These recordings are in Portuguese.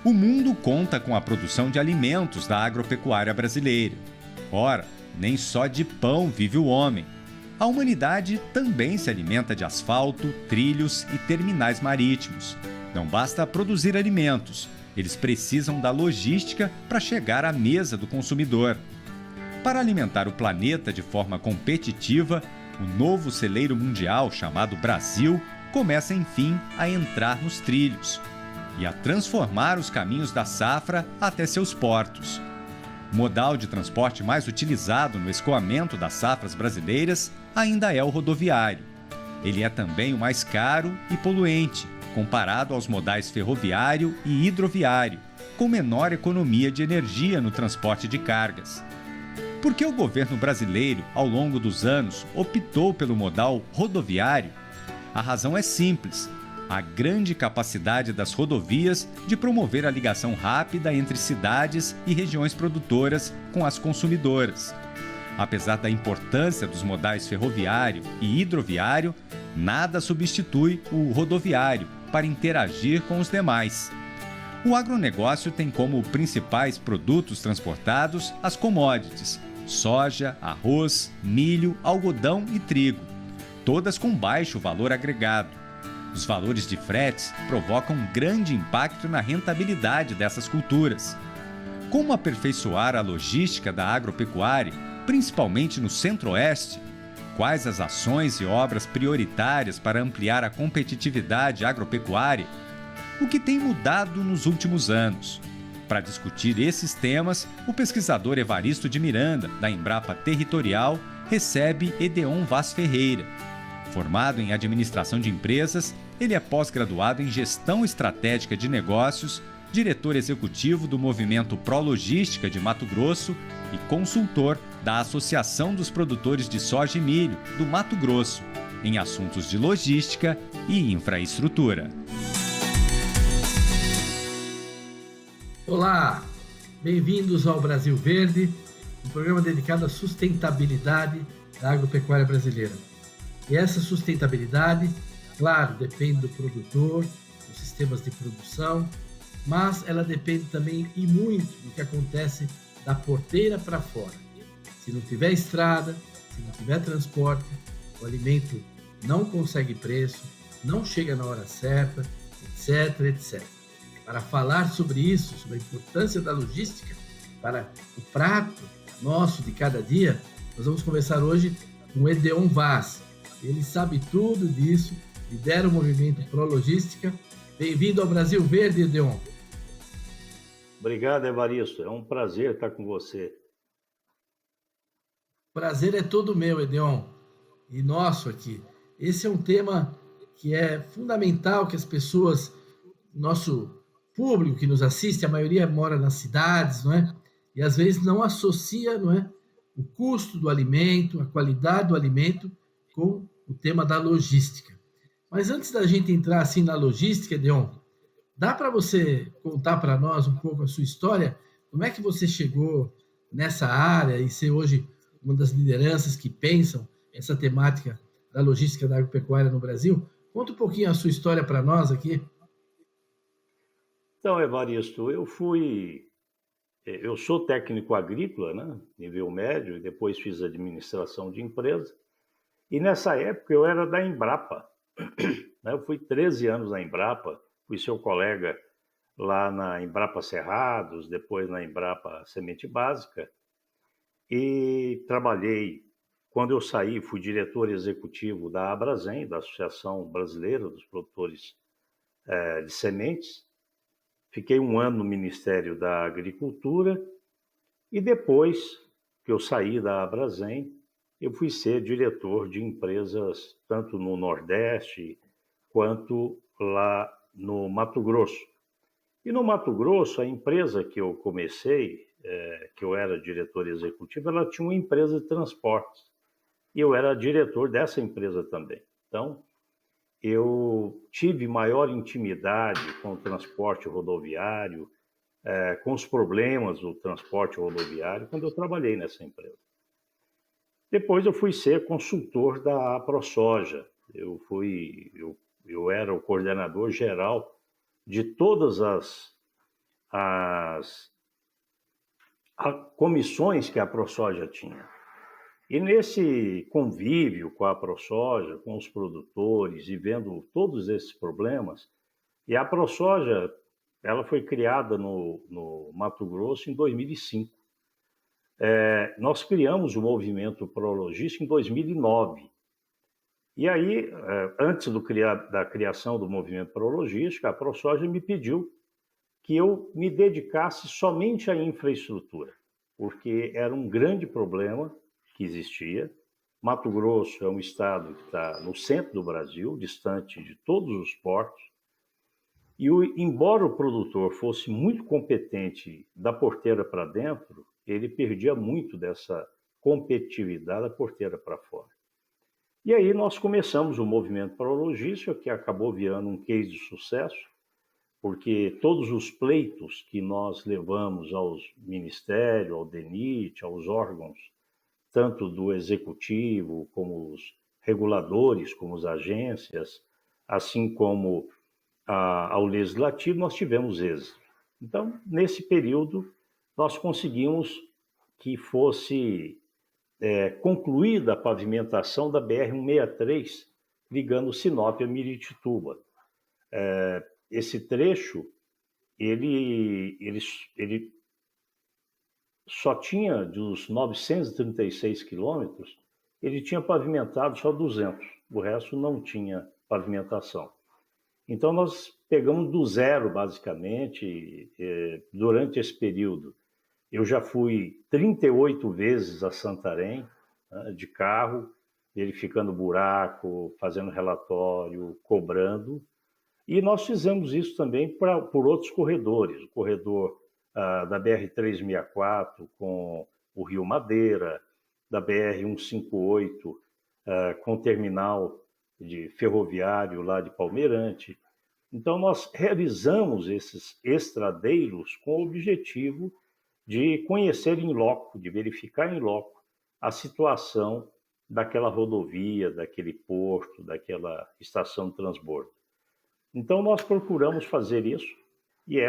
O mundo conta com a produção de alimentos da agropecuária brasileira. Ora, nem só de pão vive o homem. A humanidade também se alimenta de asfalto, trilhos e terminais marítimos. Não basta produzir alimentos, eles precisam da logística para chegar à mesa do consumidor. Para alimentar o planeta de forma competitiva, o novo celeiro mundial chamado Brasil começa, enfim, a entrar nos trilhos e a transformar os caminhos da safra até seus portos. O modal de transporte mais utilizado no escoamento das safras brasileiras ainda é o rodoviário. Ele é também o mais caro e poluente, comparado aos modais ferroviário e hidroviário, com menor economia de energia no transporte de cargas. Por que o governo brasileiro, ao longo dos anos, optou pelo modal rodoviário? A razão é simples: a grande capacidade das rodovias de promover a ligação rápida entre cidades e regiões produtoras com as consumidoras. Apesar da importância dos modais ferroviário e hidroviário, nada substitui o rodoviário para interagir com os demais. O agronegócio tem como principais produtos transportados as commodities: soja, arroz, milho, algodão e trigo, todas com baixo valor agregado. Os valores de fretes provocam grande impacto na rentabilidade dessas culturas. Como aperfeiçoar a logística da agropecuária, principalmente no Centro-Oeste? Quais as ações e obras prioritárias para ampliar a competitividade agropecuária? O que tem mudado nos últimos anos? Para discutir esses temas, o pesquisador Evaristo de Miranda, da Embrapa Territorial, recebe Edeon Vaz Ferreira. Formado em administração de empresas, ele é pós-graduado em gestão estratégica de negócios, diretor executivo do Movimento Prologística de Mato Grosso e consultor da Associação dos Produtores de Soja e Milho do Mato Grosso, em assuntos de logística e infraestrutura. Olá, bem-vindos ao Brasil Verde, um programa dedicado à sustentabilidade da agropecuária brasileira. E essa sustentabilidade, claro, depende do produtor, dos sistemas de produção, mas ela depende também e muito do que acontece da porteira para fora. Se não tiver estrada, se não tiver transporte, o alimento não consegue preço, não chega na hora certa, etc, etc. Para falar sobre isso, sobre a importância da logística para o prato nosso de cada dia, nós vamos conversar hoje com o Edeon Vaz. Ele sabe tudo disso, lidera o movimento Prologística. Bem-vindo ao Brasil Verde, Edeon. Obrigado, Evaristo. É um prazer estar com você. Prazer é todo meu, Edeon, e nosso aqui. Esse é um tema que é fundamental que as pessoas, nosso público que nos assiste, a maioria mora nas cidades, não é? E às vezes não associa, não é, o custo do alimento, a qualidade do alimento com o tema da logística. Mas antes da gente entrar assim na logística, Edeon, dá para você contar para nós um pouco a sua história? Como é que você chegou nessa área e ser hoje uma das lideranças que pensam essa temática da logística da agropecuária no Brasil? Conta um pouquinho a sua história para nós aqui. Então, Evaristo, eu sou técnico agrícola, né, nível médio, e depois fiz administração de empresa. E nessa época eu era da Embrapa, né? Eu fui 13 anos na Embrapa, fui seu colega lá na Embrapa Cerrados, depois na Embrapa Semente Básica, e trabalhei. Quando eu saí, fui diretor executivo da Abrazen, da Associação Brasileira dos Produtores de Sementes. Fiquei um ano no Ministério da Agricultura e depois que eu saí da Abrazen, eu fui ser diretor de empresas tanto no Nordeste quanto lá no Mato Grosso. E no Mato Grosso, a empresa que eu comecei, que eu era diretor executivo, ela tinha uma empresa de transportes. E eu era diretor dessa empresa também. Então, eu tive maior intimidade com o transporte rodoviário, com os problemas do transporte rodoviário, quando eu trabalhei nessa empresa. Depois eu fui ser consultor da ProSoja. Eu era o coordenador geral de todas as as comissões que a ProSoja tinha. E nesse convívio com a ProSoja, com os produtores e vendo todos esses problemas, e a ProSoja, ela foi criada no Mato Grosso em 2005. Nós criamos o movimento Prologística em 2009. E aí, antes da criação do movimento Prologística, a ProSoja me pediu que eu me dedicasse somente à infraestrutura, porque era um grande problema que existia. Mato Grosso é um estado que está no centro do Brasil, distante de todos os portos, e embora o produtor fosse muito competente da porteira para dentro, ele perdia muito dessa competitividade da porteira para fora. E aí nós começamos o movimento Prologística, que acabou virando um case de sucesso, porque todos os pleitos que nós levamos aos ministérios, ao DENIT, aos órgãos, tanto do executivo, como os reguladores, como as agências, assim como ao legislativo, nós tivemos êxito. Então, nesse período, nós conseguimos que fosse concluída a pavimentação da BR-163, ligando Sinop a Miritituba. Esse trecho, ele só tinha, dos 936 quilômetros, ele tinha pavimentado só 200, o resto não tinha pavimentação. Então, nós pegamos do zero, basicamente, durante esse período. Eu já fui 38 vezes a Santarém, né, de carro, verificando buraco, fazendo relatório, cobrando. E nós fizemos isso também por outros corredores. O corredor da BR-364 com o Rio Madeira, da BR-158 com o terminal de ferroviário lá de Palmeirante. Então, nós realizamos esses estradeiros com o objetivo de conhecer em loco, de verificar em loco a situação daquela rodovia, daquele porto, daquela estação de transbordo. Então, nós procuramos fazer isso e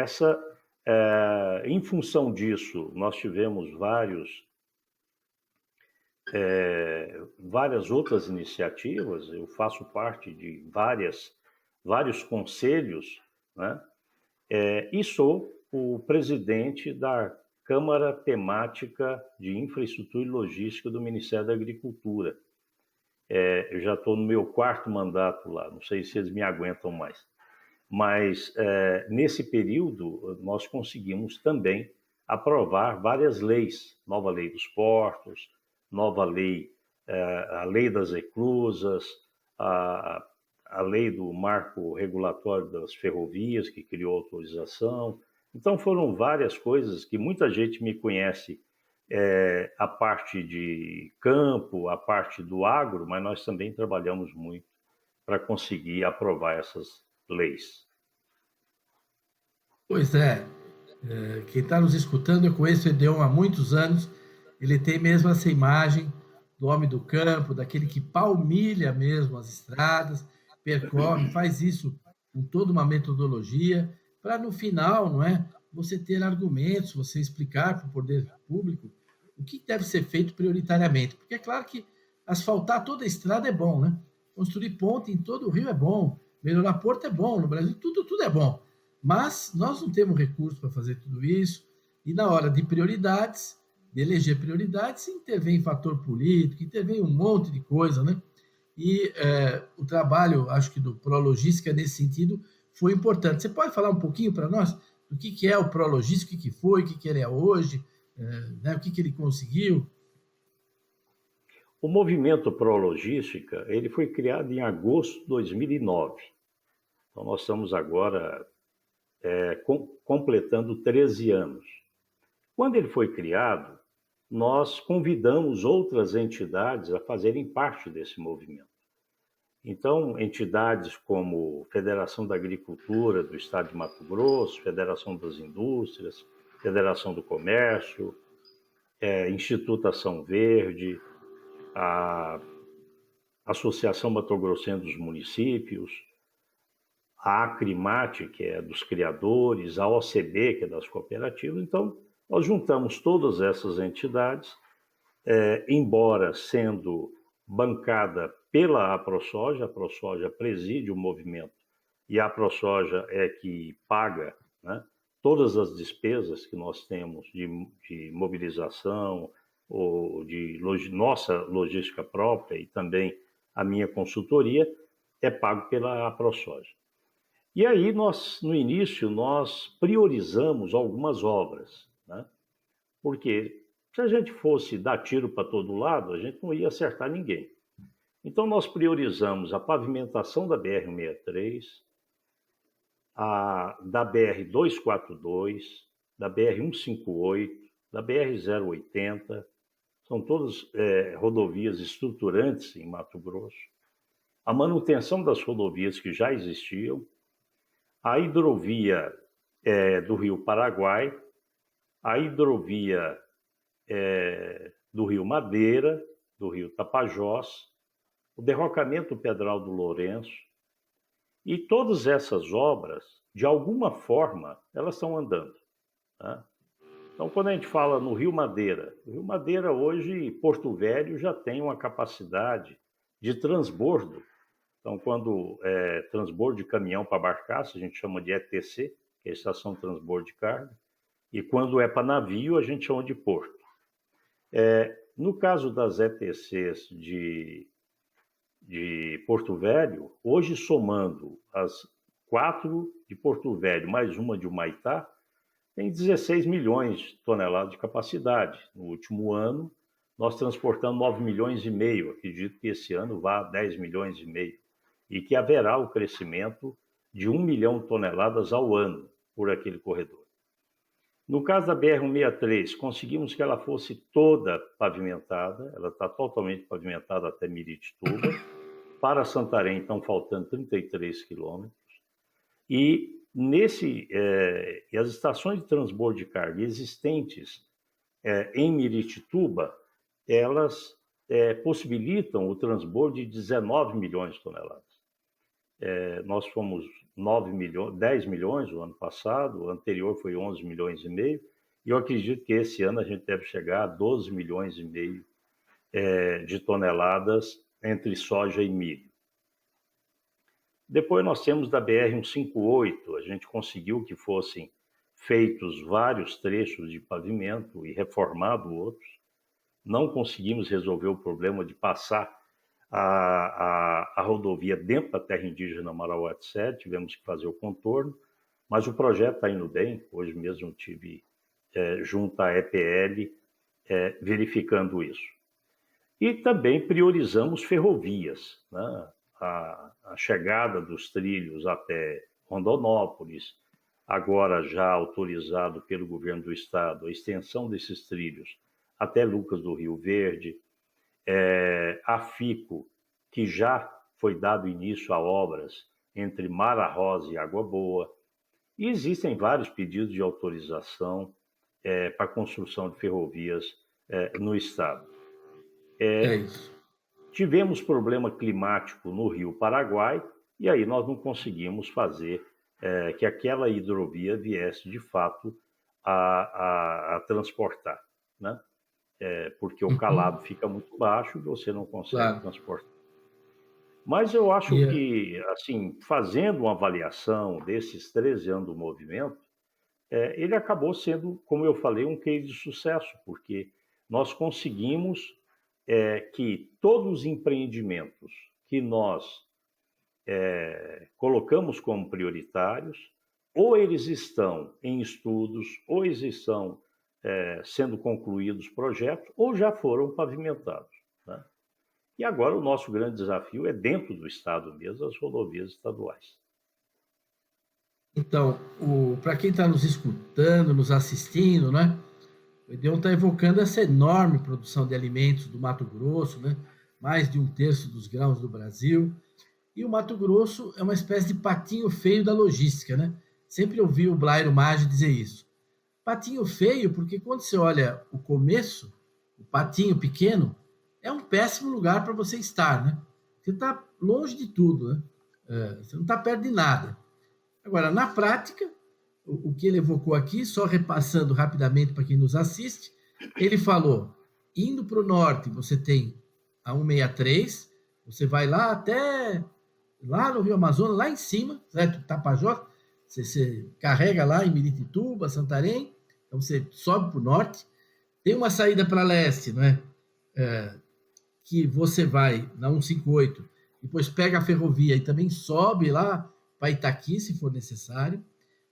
em função disso, nós tivemos várias outras iniciativas. Eu faço parte de vários conselhos, né? E sou o presidente da Câmara Temática de Infraestrutura e Logística do Ministério da Agricultura. Eu já estou no meu 4º mandato lá, não sei se eles me aguentam mais. Mas, nesse período, nós conseguimos também aprovar várias leis. Nova lei dos portos, nova lei, a lei das reclusas, a lei do marco regulatório das ferrovias, que criou autorização. Então, foram várias coisas que muita gente me conhece, a parte de campo, a parte do agro, mas nós também trabalhamos muito para conseguir aprovar essas leis. Pois é, quem está nos escutando, eu conheço o Edeon há muitos anos, ele tem mesmo essa imagem do homem do campo, daquele que palmilha mesmo as estradas, percorre, faz isso com toda uma metodologia, para no final, não é, você ter argumentos, você explicar para o poder público o que deve ser feito prioritariamente. Porque é claro que asfaltar toda a estrada é bom, né? Construir ponte em todo o Rio é bom, melhorar porto é bom, no Brasil tudo é bom. Mas nós não temos recursos para fazer tudo isso, e na hora de prioridades, de eleger prioridades, intervém fator político, intervém um monte de coisa, né? E o trabalho, acho que do Prologística, nesse sentido, foi importante. Você pode falar um pouquinho para nós do que é o Prologística, o que foi, o que ele é hoje, né? O que ele conseguiu? O movimento Prologística, ele foi criado em agosto de 2009. Então, nós estamos agora completando 13 anos. Quando ele foi criado, nós convidamos outras entidades a fazerem parte desse movimento. Então, entidades como Federação da Agricultura do Estado de Mato Grosso, Federação das Indústrias, Federação do Comércio, Instituto Ação Verde, a Associação Mato Grossense dos Municípios, a Acrimate, que é dos criadores, a OCB, que é das cooperativas. Então, nós juntamos todas essas entidades, embora sendo bancada pela a ProSoja preside o movimento e a ProSoja é que paga, né, todas as despesas que nós temos de mobilização, ou de nossa logística própria e também a minha consultoria, é pago pela ProSoja. E aí, no início, nós priorizamos algumas obras, né? Porque se a gente fosse dar tiro para todo lado, a gente não ia acertar ninguém. Então, nós priorizamos a pavimentação da BR-163, da BR-242, da BR-158, da BR-080, são todas rodovias estruturantes em Mato Grosso, a manutenção das rodovias que já existiam, a hidrovia do Rio Paraguai, a hidrovia do Rio Madeira, do Rio Tapajós, o derrocamento Pedral do Lourenço, e todas essas obras, de alguma forma, elas estão andando, tá? Então, quando a gente fala no Rio Madeira hoje, Porto Velho já tem uma capacidade de transbordo. Então, quando transbordo de caminhão para barcaça, a gente chama de ETC, que é a Estação de Transbordo de Carga, e quando é para navio, a gente chama de porto. No caso das ETCs de Porto Velho, hoje somando as 4 de Porto Velho mais uma de Humaitá, tem 16 milhões de toneladas de capacidade. No último ano, nós transportamos 9 milhões e meio. Acredito que esse ano vá a 10 milhões e meio. E que haverá o crescimento de 1 milhão de toneladas ao ano por aquele corredor. No caso da BR-163, conseguimos que ela fosse toda pavimentada. Ela está totalmente pavimentada até Miritituba. Para Santarém estão faltando 33 quilômetros. E as estações de transbordo de carga existentes em Miritituba, elas possibilitam o transbordo de 19 milhões de toneladas. Nós fomos 10 milhões o ano passado, o anterior foi 11 milhões e meio, e eu acredito que esse ano a gente deve chegar a 12 milhões e meio de toneladas entre soja e milho. Depois nós temos da BR-158, a gente conseguiu que fossem feitos vários trechos de pavimento e reformado outros. Não conseguimos resolver o problema de passar a rodovia dentro da terra indígena Marauá-Tsé, tivemos que fazer o contorno, mas o projeto está indo bem. Hoje mesmo tive junto à EPL verificando isso. E também priorizamos ferrovias, né? A chegada dos trilhos até Rondonópolis, agora já autorizado pelo governo do estado, a extensão desses trilhos até Lucas do Rio Verde, a FICO, que já foi dado início a obras entre Mara Rosa e Água Boa, e existem vários pedidos de autorização para a construção de ferrovias no estado. É isso. Tivemos problema climático no Rio Paraguai, e aí nós não conseguimos fazer que aquela hidrovia viesse de fato a transportar, né? Porque o calado fica muito baixo e você não consegue transportar. Mas eu acho que, assim, fazendo uma avaliação desses 13 anos do movimento, ele acabou sendo, como eu falei, um case de sucesso, porque nós conseguimos que todos os empreendimentos que nós colocamos como prioritários, ou eles estão em estudos, ou eles estão sendo concluídos projetos, ou já foram pavimentados, né? E agora o nosso grande desafio é dentro do estado mesmo, as rodovias estaduais. Então, para quem está nos escutando, nos assistindo, né? O Edeon está evocando essa enorme produção de alimentos do Mato Grosso, né? Mais de 1/3 dos grãos do Brasil. E o Mato Grosso é uma espécie de patinho feio da logística, né? Sempre ouvi o Blairo Maggi dizer isso. Patinho feio porque quando você olha o começo, o patinho pequeno, é um péssimo lugar para você estar, né? Você está longe de tudo, né? Você não está perto de nada. Agora, na prática, o que ele evocou aqui, só repassando rapidamente para quem nos assiste, ele falou, indo para o norte, você tem a 163, você vai lá até, lá no Rio Amazonas, lá em cima, certo? Tapajós, você carrega lá em Miritituba, Santarém, então você sobe para o norte, tem uma saída para leste, não é? Que você vai na 158, depois pega a ferrovia e também sobe lá para Itaqui, se for necessário.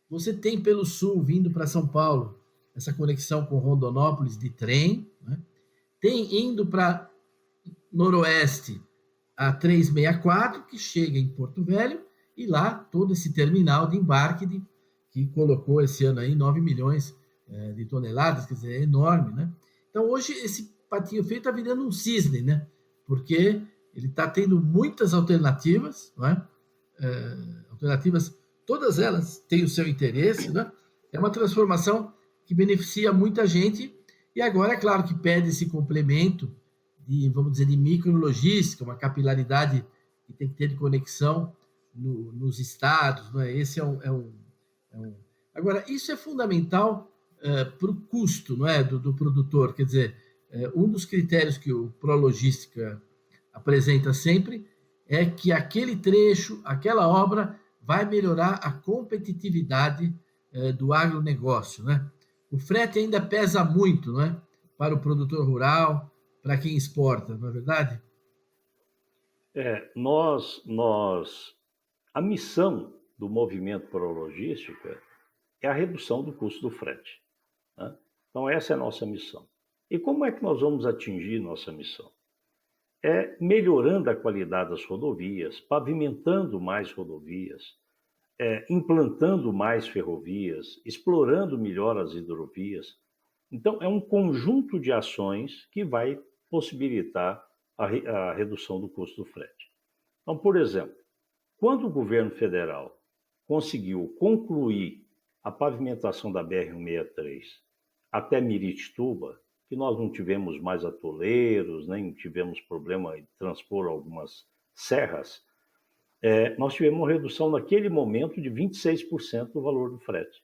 Você tem pelo sul, vindo para São Paulo, essa conexão com Rondonópolis de trem. Né? Tem indo para noroeste a 364, que chega em Porto Velho, e lá todo esse terminal de embarque que colocou esse ano aí 9 milhões de toneladas, quer dizer, é enorme. Né? Então hoje esse patinho feio está virando um cisne, né? Porque ele está tendo muitas alternativas, não é? Alternativas, todas elas têm o seu interesse, né? É uma transformação que beneficia muita gente e agora é claro que pede esse complemento de, vamos dizer, de micrologística, uma capilaridade que tem que ter de conexão nos estados, não é? Esse é um... Agora, isso é fundamental para o custo, não é, do produtor, quer dizer, um dos critérios que o Prologística apresenta sempre é que aquele trecho, aquela obra vai melhorar a competitividade do agronegócio, né? O frete ainda pesa muito, não é? Para o produtor rural, para quem exporta, não é verdade? A missão do movimento Prologística é a redução do custo do frete. Né? Então, essa é a nossa missão. E como é que nós vamos atingir nossa missão? É melhorando a qualidade das rodovias, pavimentando mais rodovias, implantando mais ferrovias, explorando melhor as hidrovias. Então, é um conjunto de ações que vai possibilitar a redução do custo do frete. Então, por exemplo, quando o governo federal conseguiu concluir a pavimentação da BR-163 até Miritituba, que nós não tivemos mais atoleiros, nem tivemos problema em transpor algumas serras, nós tivemos uma redução naquele momento de 26% do valor do frete.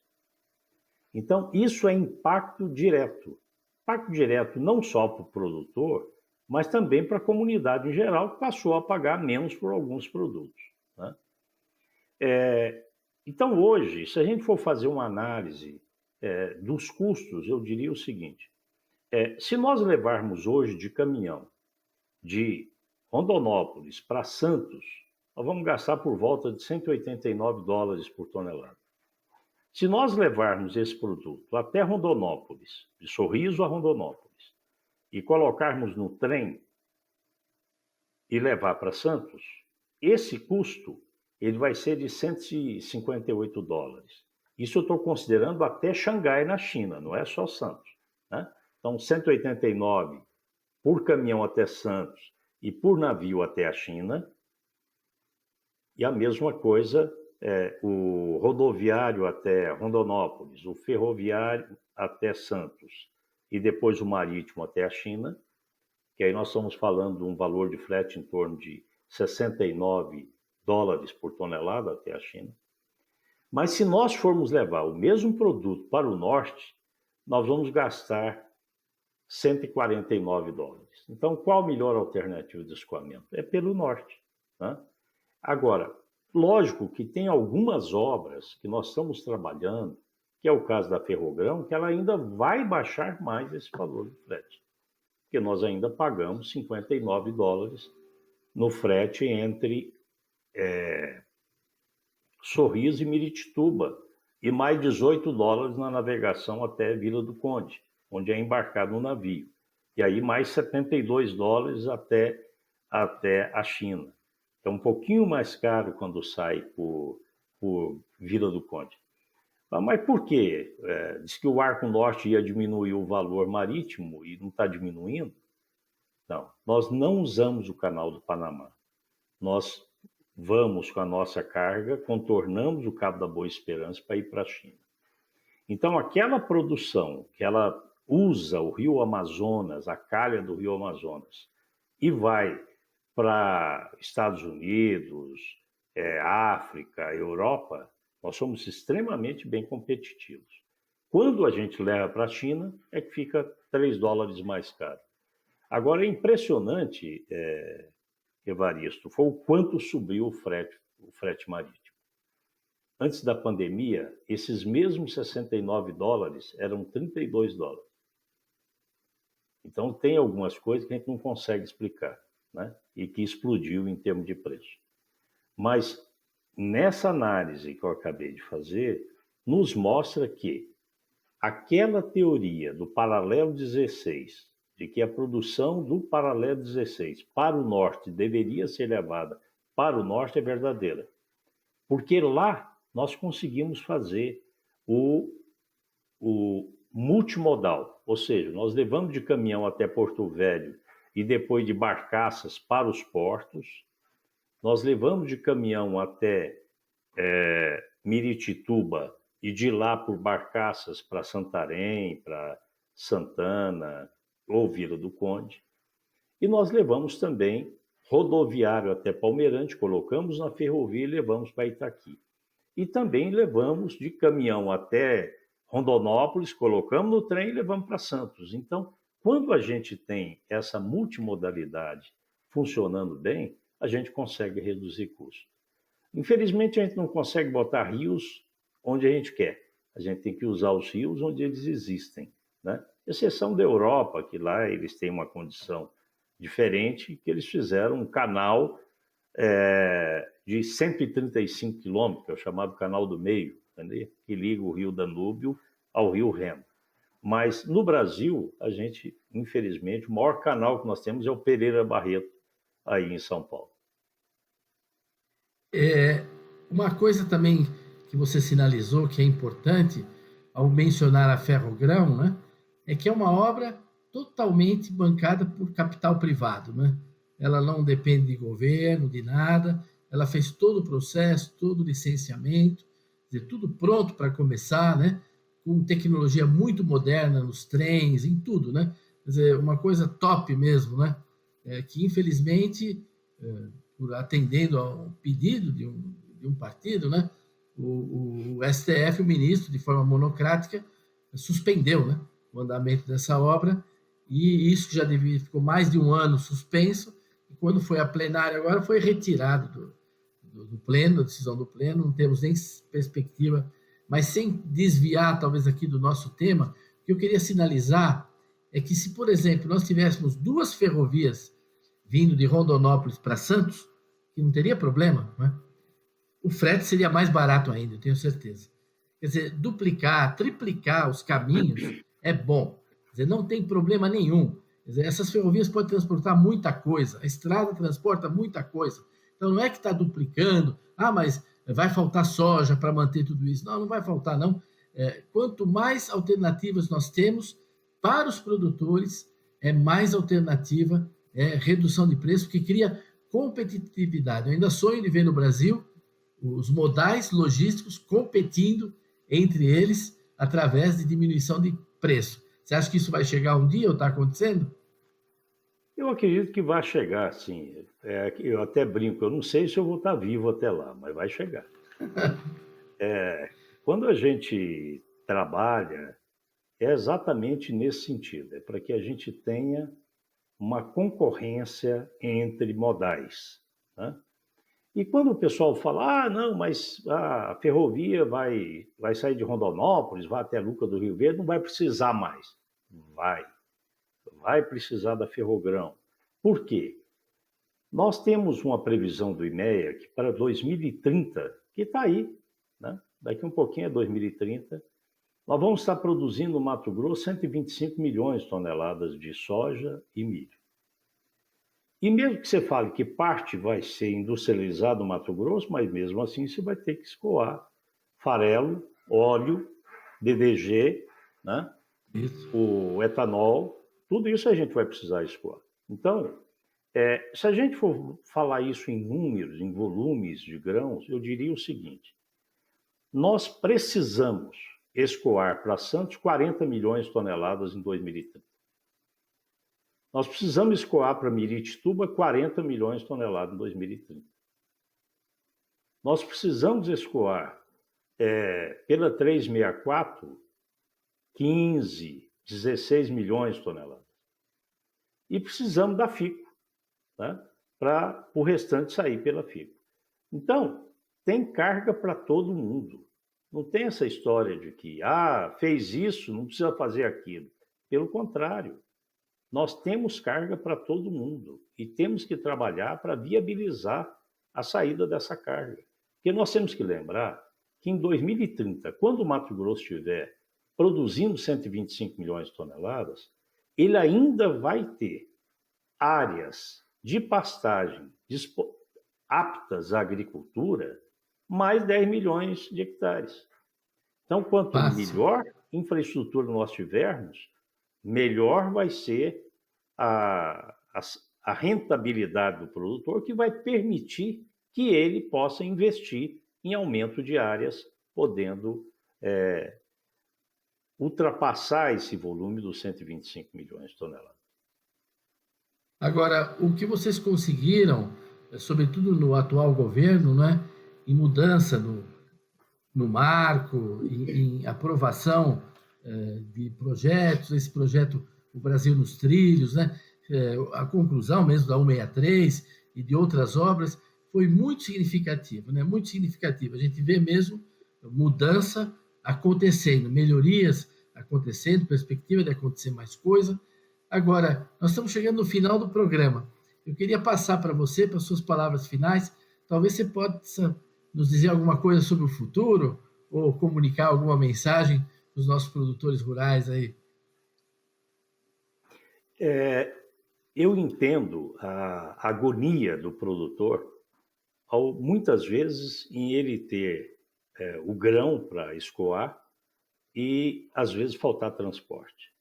Então, isso é impacto direto. Impacto direto não só para o produtor, mas também para a comunidade em geral, que passou a pagar menos por alguns produtos. Né? Então, hoje, se a gente for fazer uma análise dos custos, eu diria o seguinte, se nós levarmos hoje de caminhão de Rondonópolis para Santos, nós vamos gastar por volta de $189 por tonelada. Se nós levarmos esse produto até Rondonópolis, de Sorriso a Rondonópolis, e colocarmos no trem e levar para Santos, esse custo ele vai ser de $158. Isso eu estou considerando até Xangai, na China, não é só Santos. Né? Então, 189 por caminhão até Santos e por navio até a China. E a mesma coisa, o rodoviário até Rondonópolis, o ferroviário até Santos e depois o marítimo até a China, que aí nós estamos falando de um valor de frete em torno de $69 por tonelada até a China. Mas se nós formos levar o mesmo produto para o norte, nós vamos gastar $149. Então, qual a melhor alternativa de escoamento? É pelo norte. Né? Agora, lógico que tem algumas obras que nós estamos trabalhando, que é o caso da Ferrogrão, que ela ainda vai baixar mais esse valor do frete. Porque nós ainda pagamos $59 no frete entre Sorriso e Miritituba, e mais $18 na navegação até Vila do Conde, onde é embarcado no navio. E aí mais $72 até a China. É um pouquinho mais caro quando sai por Vila do Conde. Mas por quê? Diz que o Arco Norte ia diminuir o valor marítimo e não está diminuindo? Não, nós não usamos o Canal do Panamá. Nós vamos com a nossa carga, contornamos o Cabo da Boa Esperança para ir para a China. Então, aquela produção que ela usa o Rio Amazonas, a calha do Rio Amazonas, e vai para Estados Unidos, África, Europa, Nós somos extremamente bem competitivos. Quando a gente leva para a China, é que fica $3 mais caro. Agora, é impressionante, Evaristo, foi o quanto subiu o frete marítimo. Antes da pandemia, esses mesmos $69 eram $32. Então, tem algumas coisas que a gente não consegue explicar, né? E que explodiu em termos de preço. Mas, nessa análise que eu acabei de fazer, nos mostra que aquela teoria do paralelo 16, de que a produção do paralelo 16 para o norte deveria ser levada para o norte, é verdadeira. Porque lá nós conseguimos fazer o multimodal, ou seja, nós levamos de caminhão até Porto Velho e depois de barcaças para os portos, nós levamos de caminhão até Miritituba e de lá por barcaças para Santarém, para Santana ou Vila do Conde, e nós levamos também rodoviário até Palmeirante, colocamos na ferrovia e levamos para Itaqui. E também levamos de caminhão até Rondonópolis, colocamos no trem e levamos para Santos. Então, quando a gente tem essa multimodalidade funcionando bem, a gente consegue reduzir custo. Infelizmente, a gente não consegue botar rios onde a gente quer. A gente tem que usar os rios onde eles existem, né? Exceção da Europa, que lá eles têm uma condição diferente, que eles fizeram um canal de 135 quilômetros, que é o chamado Canal do Meio, entendeu? Que liga o rio Danúbio ao rio Reno. Mas no Brasil, a gente, infelizmente, o maior canal que nós temos é o Pereira Barreto, aí em São Paulo. Uma coisa também que você sinalizou que é importante ao mencionar a Ferrogrão, né, é que é uma obra totalmente bancada por capital privado, né? Ela não depende de governo, de nada, ela fez todo o processo, todo o licenciamento, quer dizer, tudo pronto para começar, né? Com tecnologia muito moderna nos trens, em tudo, né? Quer dizer, uma coisa top mesmo, né? Que infelizmente, atendendo ao pedido de um partido, né? O STF, o ministro, de forma monocrática, suspendeu, né, o andamento dessa obra, e isso já ficou mais de um ano suspenso, e quando foi a plenária agora, foi retirado do pleno, a decisão do pleno, não temos nem perspectiva, mas sem desviar, talvez, aqui do nosso tema, o que eu queria sinalizar é que se, por exemplo, nós tivéssemos 2 ferrovias vindo de Rondonópolis para Santos, que não teria problema, né? O frete seria mais barato ainda, eu tenho certeza. Quer dizer, duplicar, triplicar os caminhos é bom. Quer dizer, não tem problema nenhum. Quer dizer, essas ferrovias podem transportar muita coisa, a estrada transporta muita coisa. Então, não é que está duplicando, mas vai faltar soja para manter tudo isso. Não, não vai faltar, não. Quanto mais alternativas nós temos para os produtores, mais alternativa, redução de preço, que cria competitividade. Eu ainda sonho de ver no Brasil os modais logísticos competindo entre eles através de diminuição de preço. Você acha que isso vai chegar um dia ou está acontecendo? Eu acredito que vai chegar, sim. Eu até brinco, eu não sei se eu vou estar vivo até lá, mas vai chegar. Quando a gente trabalha, é exatamente nesse sentido, é para que a gente tenha uma concorrência entre modais, né? E quando o pessoal fala, não, mas a ferrovia vai sair de Rondonópolis, vai até Lucas do Rio Verde, não vai precisar mais. Vai precisar da Ferrogrão. Por quê? Nós temos uma previsão do IMEA que para 2030, que está aí, né? Daqui um pouquinho é 2030, nós vamos estar produzindo no Mato Grosso 125 milhões de toneladas de soja e milho. E mesmo que você fale que parte vai ser industrializada no Mato Grosso, mas mesmo assim você vai ter que escoar farelo, óleo, DDG, né? O etanol, tudo isso a gente vai precisar escoar. Então, se a gente for falar isso em números, em volumes de grãos, eu diria o seguinte: nós precisamos escoar para Santos 40 milhões de toneladas em 2030. Nós precisamos escoar para Miritituba 40 milhões de toneladas em 2030. Nós precisamos escoar pela 364, 15, 16 milhões de toneladas. E precisamos da FICO, né, para o restante sair pela FICO. Então, tem carga para todo mundo. Não tem essa história de que, fez isso, não precisa fazer aquilo. Pelo contrário, nós temos carga para todo mundo e temos que trabalhar para viabilizar a saída dessa carga. Porque nós temos que lembrar que em 2030, quando o Mato Grosso estiver produzindo 125 milhões de toneladas, ele ainda vai ter áreas de pastagem aptas à agricultura, mais 10 milhões de hectares. Então, quanto melhor infraestrutura nós tivermos, melhor vai ser a rentabilidade do produtor, que vai permitir que ele possa investir em aumento de áreas, podendo ultrapassar esse volume dos 125 milhões de toneladas. Agora, o que vocês conseguiram, sobretudo no atual governo, né, em mudança no marco, em aprovação de projetos, esse projeto O Brasil nos Trilhos, né, a conclusão mesmo da 163 e de outras obras, foi muito significativo, né, muito significativo. A gente vê mesmo mudança acontecendo, melhorias acontecendo, perspectiva de acontecer mais coisa. Agora, nós estamos chegando no final do programa. Eu queria passar para você, para suas palavras finais. Talvez você possa nos dizer alguma coisa sobre o futuro ou comunicar alguma mensagem para os nossos produtores rurais aí. Eu entendo a agonia do produtor, muitas vezes, em ele ter o grão para escoar e, às vezes, faltar transporte.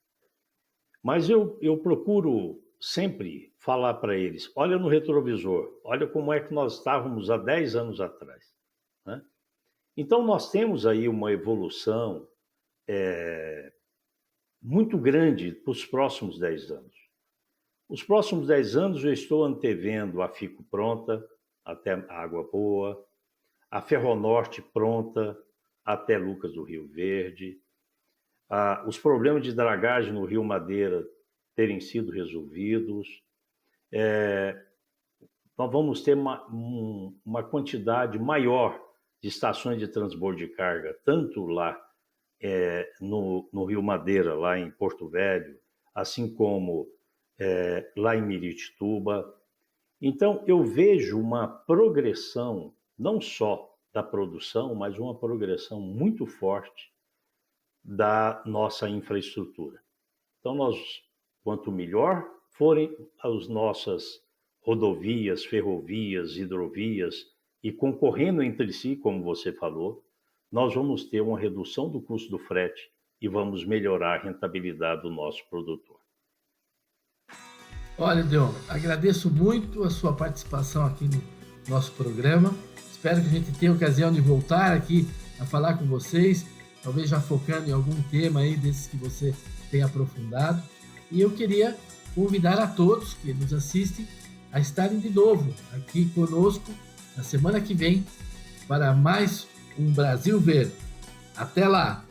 Mas eu procuro sempre falar para eles, olha no retrovisor, olha como é que nós estávamos há 10 anos atrás. Né? Então, nós temos aí uma evolução muito grande para os próximos 10 anos. Os próximos 10 anos eu estou antevendo a FICO pronta, até Água Boa, a Ferronorte pronta, até Lucas do Rio Verde, os problemas de dragagem no Rio Madeira terem sido resolvidos. Nós vamos ter uma quantidade maior de estações de transbordo de carga, tanto lá no Rio Madeira, lá em Porto Velho, assim como lá em Miritituba. Então, eu vejo uma progressão, não só da produção, mas uma progressão muito forte da nossa infraestrutura. Então, quanto melhor forem as nossas rodovias, ferrovias, hidrovias, e concorrendo entre si, como você falou, nós vamos ter uma redução do custo do frete e vamos melhorar a rentabilidade do nosso produtor. Olha, Deon, agradeço muito a sua participação aqui no nosso programa. Espero que a gente tenha ocasião de voltar aqui a falar com vocês, talvez já focando em algum tema aí desses que você tem aprofundado. E eu queria convidar a todos que nos assistem a estarem de novo aqui conosco na semana que vem para mais um Brasil Verde. Até lá!